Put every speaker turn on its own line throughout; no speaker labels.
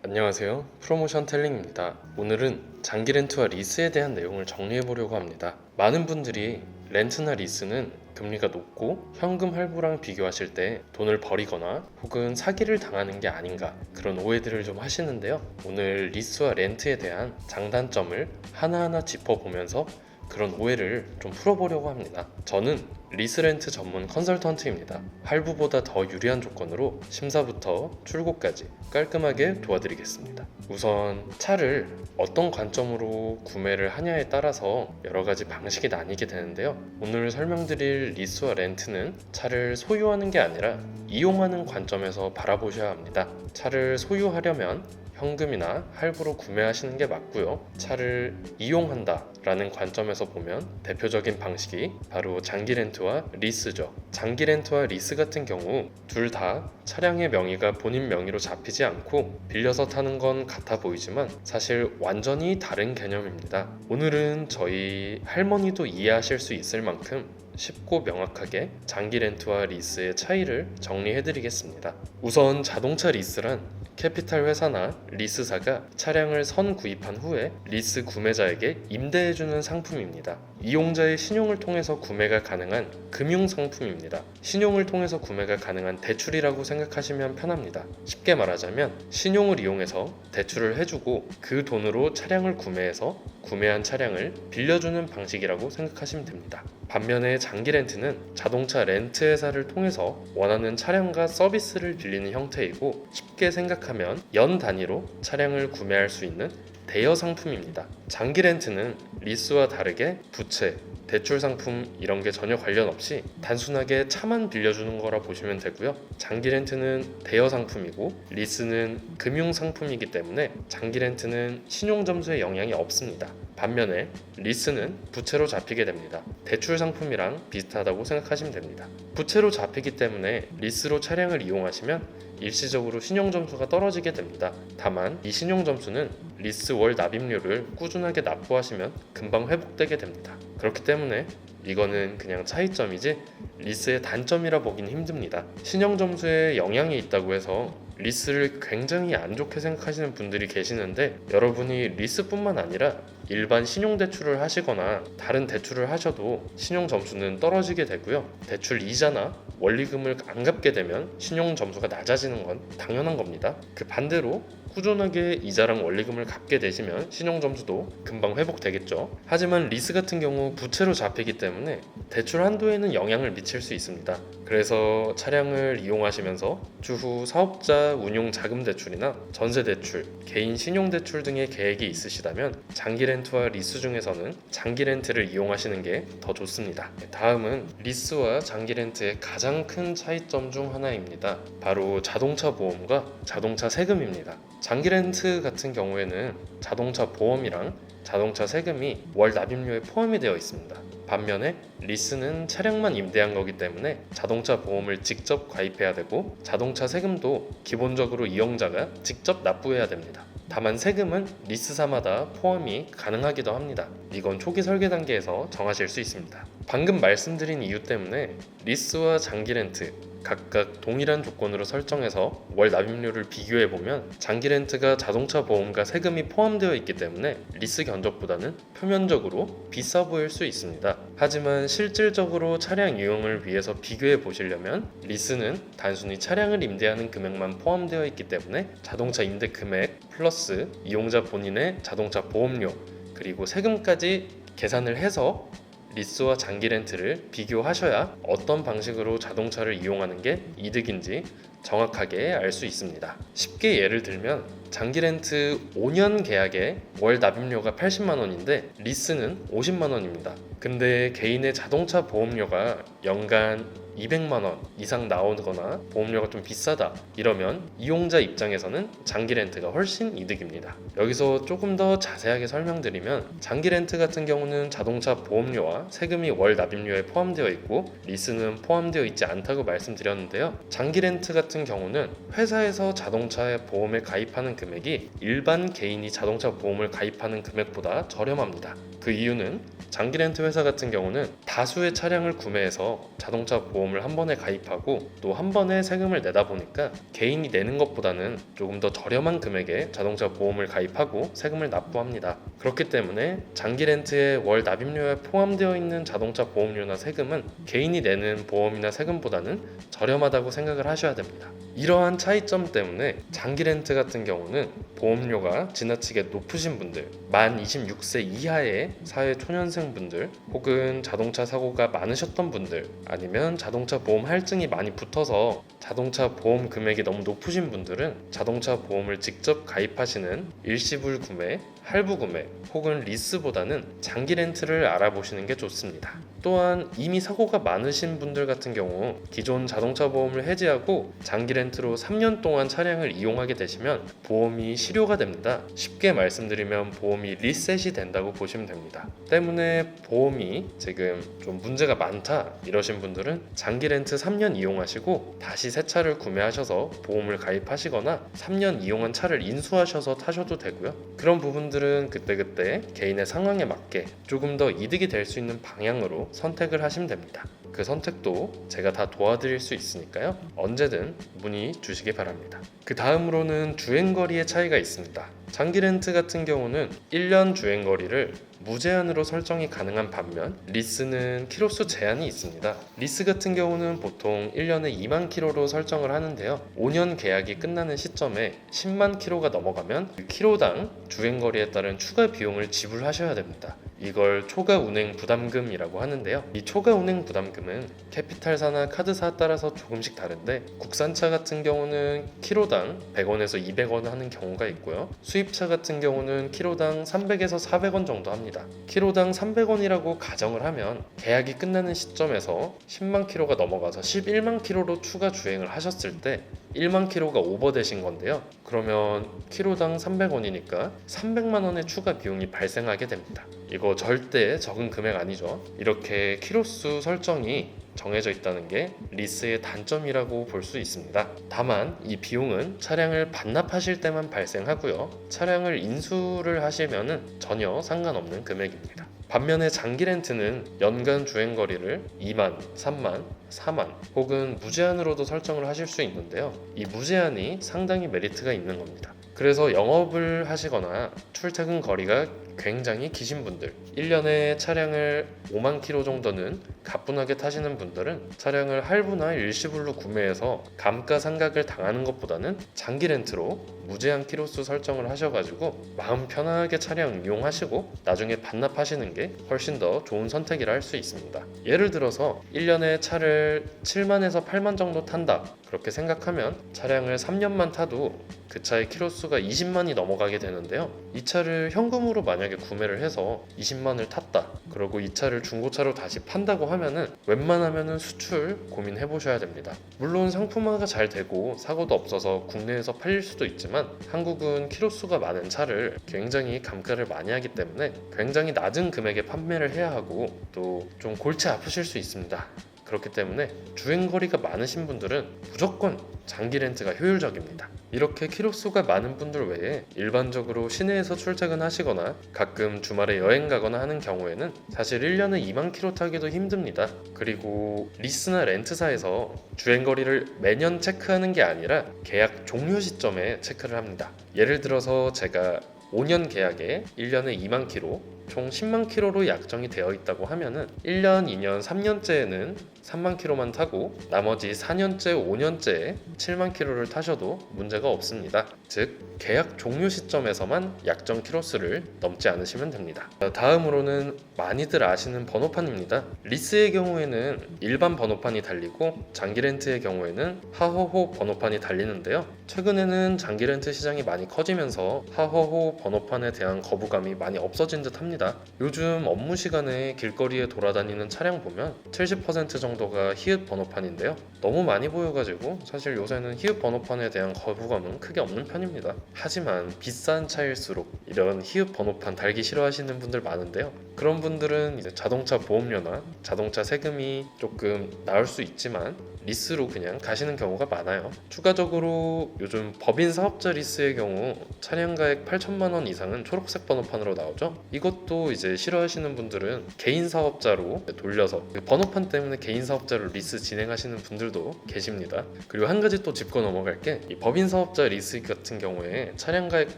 안녕하세요. 프로모션 텔링입니다. 오늘은 장기 렌트와 리스에 대한 내용을 정리해 보려고 합니다. 많은 분들이 렌트나 리스는 금리가 높고 현금 할부랑 비교하실 때 돈을 버리거나 혹은 사기를 당하는 게 아닌가 그런 오해들을 좀 하시는데요. 오늘 리스와 렌트에 대한 장단점을 하나하나 짚어보면서 그런 오해를 좀 풀어보려고 합니다. 저는 리스렌트 전문 컨설턴트입니다. 할부보다 더 유리한 조건으로 심사부터 출고까지 깔끔하게 도와드리겠습니다. 우선 차를 어떤 관점으로 구매를 하냐에 따라서 여러 가지 방식이 나뉘게 되는데요. 오늘 설명드릴 리스와 렌트는 차를 소유하는 게 아니라 이용하는 관점에서 바라보셔야 합니다. 차를 소유하려면 현금이나 할부로 구매하시는 게 맞고요. 차를 이용한다 라는 관점에서 보면 대표적인 방식이 바로 장기 렌트와 리스죠. 장기 렌트와 리스 같은 경우 둘 다 차량의 명의가 본인 명의로 잡히지 않고 빌려서 타는 건 같아 보이지만 사실 완전히 다른 개념입니다. 오늘은 저희 할머니도 이해하실 수 있을 만큼 쉽고 명확하게 장기 렌트와 리스의 차이를 정리해드리겠습니다. 우선 자동차 리스란 캐피탈 회사나 리스사가 차량을 선구입한 후에 리스 구매자에게 임대해주는 상품입니다. 이용자의 신용을 통해서 구매가 가능한 금융 상품입니다. 신용을 통해서 구매가 가능한 대출이라고 생각하시면 편합니다. 쉽게 말하자면 신용을 이용해서 대출을 해주고 그 돈으로 차량을 구매해서 구매한 차량을 빌려주는 방식이라고 생각하시면 됩니다. 반면에 장기 렌트는 자동차 렌트 회사를 통해서 원하는 차량과 서비스를 빌리는 형태이고 쉽게 생각하면 연 단위로 차량을 구매할 수 있는 대여 상품입니다. 장기 렌트는 리스와 다르게 부채, 대출 상품 이런 게 전혀 관련 없이 단순하게 차만 빌려주는 거라 보시면 되고요. 장기 렌트는 대여 상품이고 리스는 금융 상품이기 때문에 장기 렌트는 신용 점수에 영향이 없습니다. 반면에 리스는 부채로 잡히게 됩니다. 대출 상품이랑 비슷하다고 생각하시면 됩니다. 부채로 잡히기 때문에 리스로 차량을 이용하시면 일시적으로 신용점수가 떨어지게 됩니다. 다만 이 신용점수는 리스 월 납입료를 꾸준하게 납부하시면 금방 회복되게 됩니다. 그렇기 때문에 이거는 그냥 차이점이지 리스의 단점이라 보긴 힘듭니다. 신용점수에 영향이 있다고 해서 리스를 굉장히 안 좋게 생각하시는 분들이 계시는데 여러분이 리스뿐만 아니라 일반 신용대출을 하시거나 다른 대출을 하셔도 신용점수는 떨어지게 되고요. 대출 이자나 원리금을 안 갚게 되면 신용점수가 낮아지는 건 당연한 겁니다. 그 반대로 꾸준하게 이자랑 원리금을 갚게 되시면 신용점수도 금방 회복되겠죠. 하지만 리스 같은 경우 부채로 잡히기 때문에 대출 한도에는 영향을 미칠 수 있습니다. 그래서 차량을 이용하시면서 추후 사업자 운용 자금 대출이나 전세 대출, 개인 신용 대출 등의 계획이 있으시다면 장기 렌트와 리스 중에서는 장기 렌트를 이용하시는 게 더 좋습니다. 다음은 리스와 장기 렌트의 가장 큰 차이점 중 하나입니다. 바로 자동차 보험과 자동차 세금입니다. 장기 렌트 같은 경우에는 자동차 보험이랑 자동차 세금이 월 납입료에 포함이 되어 있습니다. 반면에 리스는 차량만 임대한 거기 때문에 자동차 보험을 직접 가입해야 되고 자동차 세금도 기본적으로 이용자가 직접 납부해야 됩니다. 다만 세금은 리스사마다 포함이 가능하기도 합니다. 이건 초기 설계 단계에서 정하실 수 있습니다. 방금 말씀드린 이유 때문에 리스와 장기 렌트 각각 동일한 조건으로 설정해서 월 납입료를 비교해보면 장기 렌트가 자동차 보험과 세금이 포함되어 있기 때문에 리스 견적보다는 표면적으로 비싸 보일 수 있습니다. 하지만 실질적으로 차량 이용을 위해서 비교해 보시려면 리스는 단순히 차량을 임대하는 금액만 포함되어 있기 때문에 자동차 임대 금액 플러스 이용자 본인의 자동차 보험료 그리고 세금까지 계산을 해서 리스와 장기 렌트를 비교하셔야 어떤 방식으로 자동차를 이용하는 게 이득인지 정확하게 알 수 있습니다. 쉽게 예를 들면 장기 렌트 5년 계약에 월 납입료가 80만 원인데 리스는 50만 원입니다. 근데 개인의 자동차 보험료가 연간 200만 원 이상 나오거나 보험료가 좀 비싸다 이러면 이용자 입장에서는 장기 렌트가 훨씬 이득입니다. 여기서 조금 더 자세하게 설명드리면 장기 렌트 같은 경우는 자동차 보험료와 세금이 월 납입료에 포함되어 있고 리스는 포함되어 있지 않다고 말씀드렸는데요. 장기 렌트 같은 경우는 회사에서 자동차의 보험에 가입하는 금액이 일반 개인이 자동차 보험을 가입하는 금액보다 저렴합니다. 그 이유는 장기 렌트 회사 같은 경우는 다수의 차량을 구매해서 자동차 보험 보험을 한 번에 가입하고 또 한 번에 세금을 내다 보니까 개인이 내는 것보다는 조금 더 저렴한 금액의 자동차 보험을 가입하고 세금을 납부합니다. 그렇기 때문에 장기 렌트에 월 납입료에 포함되어 있는 자동차 보험료나 세금은 개인이 내는 보험이나 세금보다는 저렴하다고 생각을 하셔야 됩니다. 이러한 차이점 때문에 장기 렌트 같은 경우는 보험료가 지나치게 높으신 분들, 만 26세 이하의 사회 초년생 분들, 혹은 자동차 사고가 많으셨던 분들, 아니면 자동차 보험 할증이 많이 붙어서 자동차 보험 금액이 너무 높으신 분들은 자동차 보험을 직접 가입하시는 일시불 구매, 할부 구매 혹은 리스보다는 장기 렌트를 알아보시는 게 좋습니다. 또한 이미 사고가 많으신 분들 같은 경우 기존 자동차 보험을 해지하고 장기 렌트로 3년 동안 차량을 이용하게 되시면 보험이 실효가 됩니다. 쉽게 말씀드리면 보험이 리셋이 된다고 보시면 됩니다. 때문에 보험이 지금 좀 문제가 많다 이러신 분들은 장기 렌트 3년 이용하시고 다시 새 차를 구매하셔서 보험을 가입하시거나 3년 이용한 차를 인수하셔서 타셔도 되고요. 그런 부분들은 그때그때 개인의 상황에 맞게 조금 더 이득이 될 수 있는 방향으로 선택을 하시면 됩니다. 그 선택도 제가 다 도와드릴 수 있으니까요. 언제든 문의 주시기 바랍니다. 그 다음으로는 주행거리의 차이가 있습니다. 장기 렌트 같은 경우는 1년 주행거리를 무제한으로 설정이 가능한 반면 리스는 키로수 제한이 있습니다. 리스 같은 경우는 보통 1년에 2만 킬로로 설정을 하는데요. 5년 계약이 끝나는 시점에 10만 킬로가 넘어가면 그 킬로당 주행거리에 따른 추가 비용을 지불하셔야 됩니다. 이걸 초과 운행 부담금이라고 하는데요. 이 초과 운행 부담금은 캐피탈사나 카드사에 따라서 조금씩 다른데 국산차 같은 경우는 킬로당 100원에서 200원 하는 경우가 있고요. 수입차 같은 경우는 킬로당 300에서 400원 정도 합니다. 킬로당 300원이라고 가정을 하면 계약이 끝나는 시점에서 10만 킬로가 넘어가서 11만 킬로로 추가 주행을 하셨을 때 1만 킬로가 오버되신 건데요. 그러면 킬로당 300원이니까 300만 원의 추가 비용이 발생하게 됩니다. 이거 절대 적은 금액 아니죠. 이렇게 킬로수 설정이 정해져 있다는 게 리스의 단점이라고 볼 수 있습니다. 다만 이 비용은 차량을 반납하실 때만 발생하고요. 차량을 인수를 하시면은 전혀 상관없는 금액입니다. 반면에 장기 렌트는 연간 주행거리를 2만, 3만, 4만 혹은 무제한으로도 설정을 하실 수 있는데요. 이 무제한이 상당히 메리트가 있는 겁니다. 그래서 영업을 하시거나 출퇴근 거리가 굉장히 기신 분들, 1년에 차량을 5만 킬로 정도는 가뿐하게 타시는 분들은 차량을 할부나 일시불로 구매해서 감가상각을 당하는 것보다는 장기 렌트로 무제한 킬로수 설정을 하셔가지고 마음 편하게 차량 이용하시고 나중에 반납하시는 게 훨씬 더 좋은 선택이라 할 수 있습니다. 예를 들어서 1년에 차를 7만에서 8만 정도 탄다 그렇게 생각하면 차량을 3년만 타도 그 차의 킬로수가 20만이 넘어가게 되는데요. 이 차를 현금으로 만약에 구매를 해서 20만을 탔다 그리고 이 차를 중고차로 다시 판다고 하면은 웬만하면은 수출 고민해 보셔야 됩니다. 물론 상품화가 잘 되고 사고도 없어서 국내에서 팔릴 수도 있지만 한국은 킬로수가 많은 차를 굉장히 감가를 많이 하기 때문에 굉장히 낮은 금액에 판매를 해야 하고 또 좀 골치 아프실 수 있습니다. 그렇기 때문에 주행거리가 많으신 분들은 무조건 장기 렌트가 효율적입니다. 이렇게 킬로수가 많은 분들 외에 일반적으로 시내에서 출퇴근하시거나 가끔 주말에 여행 가거나 하는 경우에는 사실 1년에 2만 킬로 타기도 힘듭니다. 그리고 리스나 렌트사에서 주행거리를 매년 체크하는 게 아니라 계약 종료 시점에 체크를 합니다. 예를 들어서 제가 5년 계약에 1년에 2만 킬로 총 10만 킬로로 약정이 되어 있다고 하면은 1년, 2년, 3년째에는 3만 킬로만 타고 나머지 4년째, 5년째에 7만 킬로를 타셔도 문제가 없습니다. 즉 계약 종료 시점에서만 약정 킬로수를 넘지 않으시면 됩니다. 다음으로는 많이들 아시는 번호판입니다. 리스의 경우에는 일반 번호판이 달리고 장기 렌트의 경우에는 하허호 번호판이 달리는데요. 최근에는 장기 렌트 시장이 많이 커지면서 하허호 번호판에 대한 거부감이 많이 없어진 듯 합니다. 요즘 업무 시간에 길거리에 돌아다니는 차량 보면 70% 정도가 히읗 번호판인데요. 너무 많이 보여가지고 사실 요새는 히읗 번호판에 대한 거부감은 크게 없는 편입니다. 하지만 비싼 차일수록 이런 히읗 번호판 달기 싫어하시는 분들 많은데요. 그런 분들은 이제 자동차 보험료나 자동차 세금이 조금 나올 수 있지만 리스로 그냥 가시는 경우가 많아요. 추가적으로 요즘 법인 사업자 리스의 경우 차량가액 8천만 원 이상은 초록색 번호판으로 나오죠. 이것도 이것도 이제 싫어하시는 분들은 개인 사업자로 돌려서 그 번호판 때문에 개인 사업자로 리스 진행하시는 분들도 계십니다. 그리고 한 가지 또 짚고 넘어갈 게 이 법인 사업자 리스 같은 경우에 차량 가액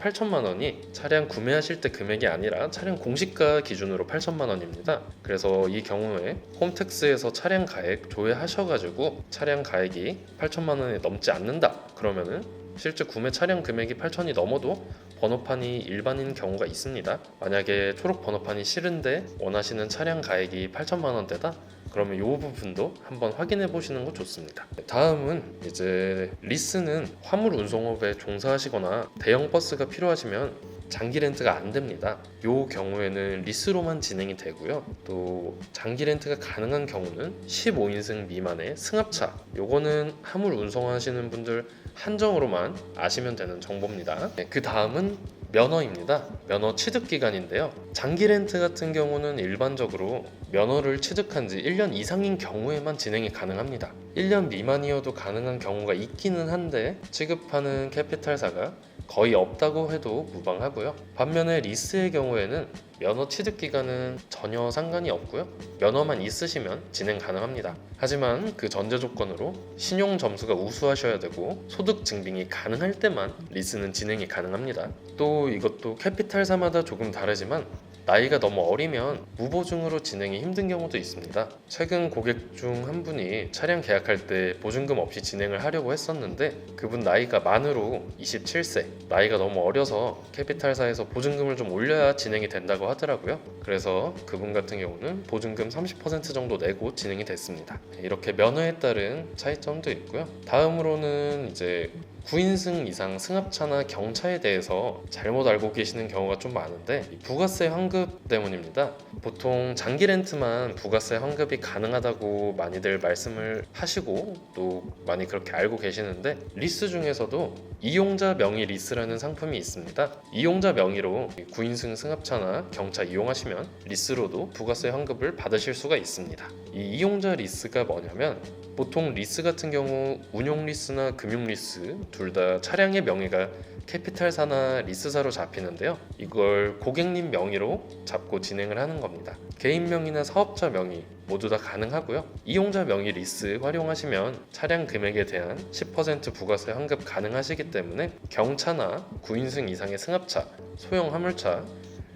8천만 원이 차량 구매하실 때 금액이 아니라 차량 공시가 기준으로 8천만 원입니다. 그래서 이 경우에 홈택스에서 차량 가액 조회하셔가지고 차량 가액이 8천만 원이 넘지 않는다 그러면은 실제 구매 차량 금액이 8천이 넘어도 번호판이 일반인 경우가 있습니다. 만약에 초록 번호판이 싫은데 원하시는 차량 가액이 8천만 원대다? 그러면 이 부분도 한번 확인해 보시는 거 좋습니다. 다음은 이제 리스는 화물 운송업에 종사하시거나 대형 버스가 필요하시면 장기 렌트가 안 됩니다. 이 경우에는 리스로만 진행이 되고요. 또 장기 렌트가 가능한 경우는 15인승 미만의 승합차. 요거는 화물 운송하시는 분들 한정으로만 아시면 되는 정보입니다. 그 다음은 면허입니다. 면허 취득 기간인데요. 장기 렌트 같은 경우는 일반적으로 면허를 취득한 지 1년 이상인 경우에만 진행이 가능합니다. 1년 미만이어도 가능한 경우가 있기는 한데 취급하는 캐피탈사가 거의 없다고 해도 무방하고요. 반면에 리스의 경우에는 면허 취득 기간은 전혀 상관이 없고요. 면허만 있으시면 진행 가능합니다. 하지만 그 전제 조건으로 신용 점수가 우수하셔야 되고 소득 증빙이 가능할 때만 리스는 진행이 가능합니다. 또 이것도 캐피탈사마다 조금 다르지만 나이가 너무 어리면 무보증으로 진행이 힘든 경우도 있습니다. 최근 고객 중 한 분이 차량 계약할 때 보증금 없이 진행을 하려고 했었는데 그분 나이가 만으로 27세, 나이가 너무 어려서 캐피탈사에서 보증금을 좀 올려야 진행이 된다고 하더라고요. 그래서 그분 같은 경우는 보증금 30% 정도 내고 진행이 됐습니다. 이렇게 면허에 따른 차이점도 있고요. 다음으로는 이제 9인승 이상 승합차나 경차에 대해서 잘못 알고 계시는 경우가 좀 많은데 부가세 환급 때문입니다. 보통 장기 렌트만 부가세 환급이 가능하다고 많이들 말씀을 하시고 또 많이 그렇게 알고 계시는데 리스 중에서도 이용자 명의 리스라는 상품이 있습니다. 이용자 명의로 9인승 승합차나 경차 이용하시면 리스로도 부가세 환급을 받으실 수가 있습니다. 이 이용자 리스가 뭐냐면 보통 리스 같은 경우 운용 리스나 금융 리스 둘 다 차량의 명의가 캐피탈사나 리스사로 잡히는데요. 이걸 고객님 명의로 잡고 진행을 하는 겁니다. 개인 명의나 사업자 명의 모두 다 가능하고요. 이용자 명의 리스 활용하시면 차량 금액에 대한 10% 부가세 환급 가능하시기 때문에 경차나 9인승 이상의 승합차, 소형 화물차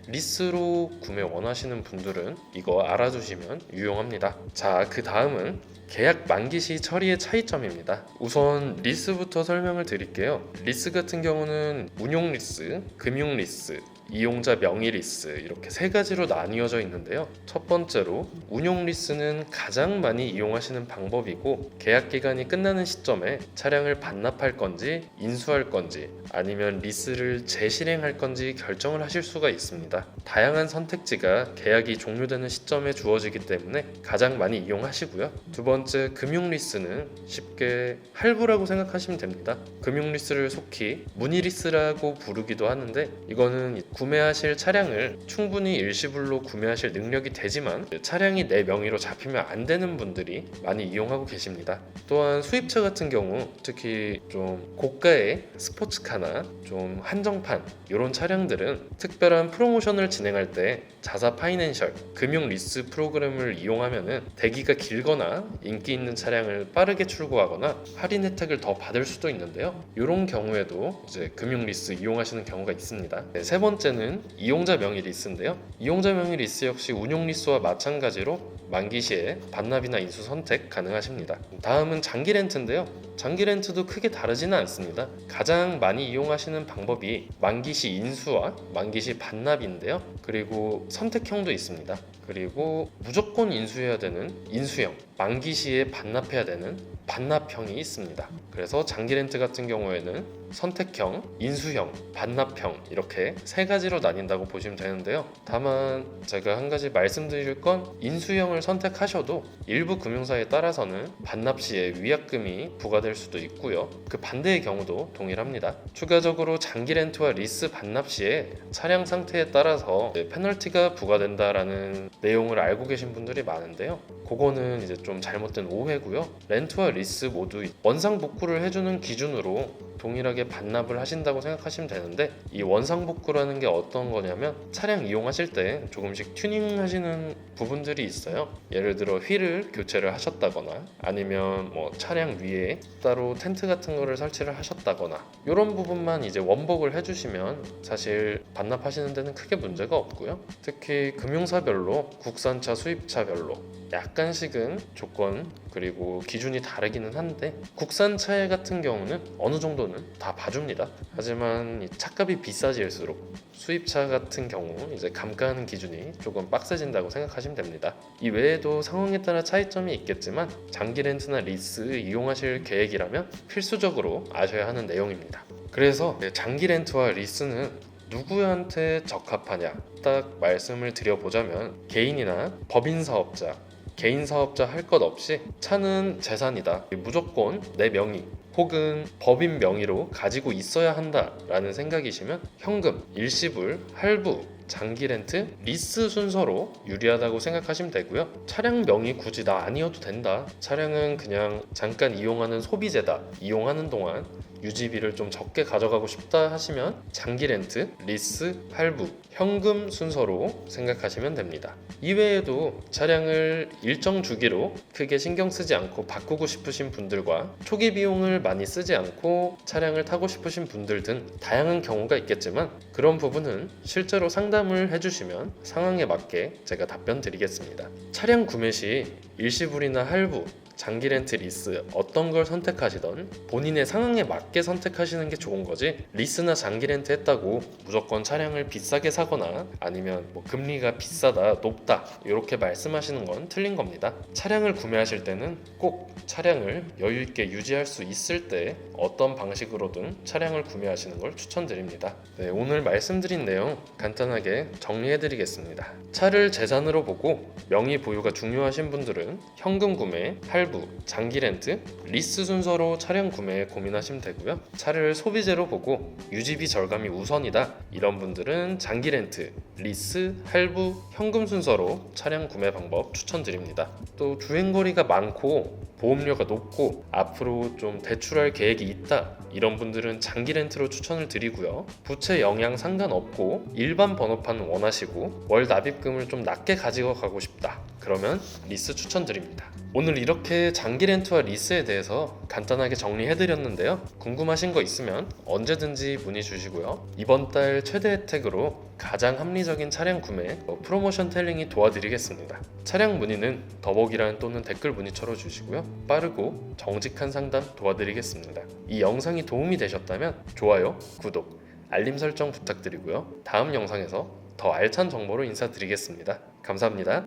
리스로 구매 원하시는 분들은 이거 알아두시면 유용합니다. 자, 그 다음은 계약 만기 시 처리의 차이점입니다. 우선 리스부터 설명을 드릴게요. 리스 같은 경우는 운용 리스, 금융 리스, 이용자 명의 리스 이렇게 세 가지로 나뉘어져 있는데요. 첫 번째로 운용 리스는 가장 많이 이용하시는 방법이고 계약 기간이 끝나는 시점에 차량을 반납할 건지 인수할 건지 아니면 리스를 재실행할 건지 결정을 하실 수가 있습니다. 다양한 선택지가 계약이 종료되는 시점에 주어지기 때문에 가장 많이 이용하시고요. 두 번째 금융 리스는 쉽게 할부라고 생각하시면 됩니다. 금융 리스를 속히 문의 리스라고 부르기도 하는데 이거는 구매하실 차량을 충분히 일시불로 구매하실 능력이 되지만 차량이 내 명의로 잡히면 안 되는 분들이 많이 이용하고 계십니다. 또한 수입차 같은 경우 특히 좀 고가의 스포츠카나 좀 한정판 이런 차량들은 특별한 프로모션을 진행할 때 자사 파이낸셜 금융 리스 프로그램을 이용하면은 대기가 길거나 인기 있는 차량을 빠르게 출고하거나 할인 혜택을 더 받을 수도 있는데요. 이런 경우에도 이제 금융 리스 이용하시는 경우가 있습니다. 세 번째는 이용자 명의 리스인데요. 이용자 명의 리스 역시 운용 리스와 마찬가지로 만기 시에 반납이나 인수 선택 가능하십니다. 다음은 장기 렌트인데요. 장기 렌트도 크게 다르지는 않습니다. 가장 많이 이용하시는 방법이 만기 시 인수와 만기 시 반납인데요. 그리고 선택형도 있습니다. 그리고 무조건 인수해야 되는 인수형, 만기 시에 반납해야 되는 반납형이 있습니다. 그래서 장기 렌트 같은 경우에는 선택형, 인수형, 반납형 이렇게 세 가지로 나뉜다고 보시면 되는데요. 다만 제가 한 가지 말씀드릴 건 인수형을 선택하셔도 일부 금융사에 따라서는 반납 시에 위약금이 부과될 수도 있고요. 그 반대의 경우도 동일합니다. 추가적으로 장기 렌트와 리스 반납 시에 차량 상태에 따라서 페널티가 부과된다라는 내용을 알고 계신 분들이 많은데요. 그거는 이제 좀 잘못된 오해고요. 렌트와 리스 모두 원상복구를 해주는 기준으로 동일하게 반납을 하신다고 생각하시면 되는데, 이 원상복구라는 게 어떤 거냐면 차량 이용하실 때 조금씩 튜닝 하시는 부분들이 있어요. 예를 들어 휠을 교체를 하셨다거나 아니면 뭐 차량 위에 따로 텐트 같은 거를 설치를 하셨다거나, 이런 부분만 이제 원복을 해주시면 사실 반납하시는 데는 크게 문제가 없고요. 특히 금융사별로 국산차 수입차별로 약간씩은 조건 그리고 기준이 다르기는 한데, 국산차 같은 경우는 어느 정도는 다 봐줍니다. 하지만 이 차값이 비싸질수록 수입차 같은 경우 이제 감가하는 기준이 조금 빡세진다고 생각하시면 됩니다. 이 외에도 상황에 따라 차이점이 있겠지만 장기 렌트나 리스 이용하실 계획이라면 필수적으로 아셔야 하는 내용입니다. 그래서 장기 렌트와 리스는 누구한테 적합하냐 딱 말씀을 드려보자면, 개인이나 법인 사업자, 개인 사업자 할 것 없이 차는 재산이다, 무조건 내 명의 혹은 법인 명의로 가지고 있어야 한다라는 생각이시면 현금, 일시불, 할부, 장기 렌트, 리스 순서로 유리하다고 생각하시면 되고요. 차량 명의 굳이 나 아니어도 된다, 차량은 그냥 잠깐 이용하는 소비재다, 이용하는 동안 유지비를 좀 적게 가져가고 싶다 하시면 장기 렌트, 리스, 할부, 현금 순서로 생각하시면 됩니다. 이외에도 차량을 일정 주기로 크게 신경 쓰지 않고 바꾸고 싶으신 분들과 초기 비용을 많이 쓰지 않고 차량을 타고 싶으신 분들 등 다양한 경우가 있겠지만, 그런 부분은 실제로 상담을 해주시면 상황에 맞게 제가 답변 드리겠습니다. 차량 구매 시 일시불이나 할부, 장기 렌트, 리스 어떤 걸 선택하시던 본인의 상황에 맞게 선택하시는 게 좋은 거지, 리스나 장기 렌트 했다고 무조건 차량을 비싸게 사거나 아니면 뭐 금리가 비싸다, 높다 이렇게 말씀하시는 건 틀린 겁니다. 차량을 구매하실 때는 꼭 차량을 여유 있게 유지할 수 있을 때 어떤 방식으로든 차량을 구매하시는 걸 추천드립니다. 네, 오늘 말씀드린 내용 간단하게 정리해드리겠습니다. 차를 재산으로 보고 명의 보유가 중요하신 분들은 현금 구매, 할부, 장기 렌트, 리스 순서로 차량 구매에 고민하시면 되고요. 차를 소비재로 보고 유지비 절감이 우선이다, 이런 분들은 장기 렌트, 리스, 할부, 현금 순서로 차량 구매 방법 추천드립니다. 또 주행거리가 많고 보험료가 높고 앞으로 좀 대출할 계획이 있다, 이런 분들은 장기 렌트로 추천을 드리고요. 부채 영향 상관없고 일반 번호판 원하시고 월 납입금을 좀 낮게 가지고 가고 싶다, 그러면 리스 추천드립니다. 오늘 이렇게 장기 렌트와 리스에 대해서 간단하게 정리해드렸는데요. 궁금하신 거 있으면 언제든지 문의 주시고요. 이번 달 최대 혜택으로 가장 합리적인 차량 구매 프로모션 텔링이 도와드리겠습니다. 차량 문의는 더보기란 또는 댓글 문의처로 주시고요. 빠르고 정직한 상담 도와드리겠습니다. 이 영상이 도움이 되셨다면 좋아요, 구독, 알림 설정 부탁드리고요. 다음 영상에서 더 알찬 정보로 인사드리겠습니다. 감사합니다.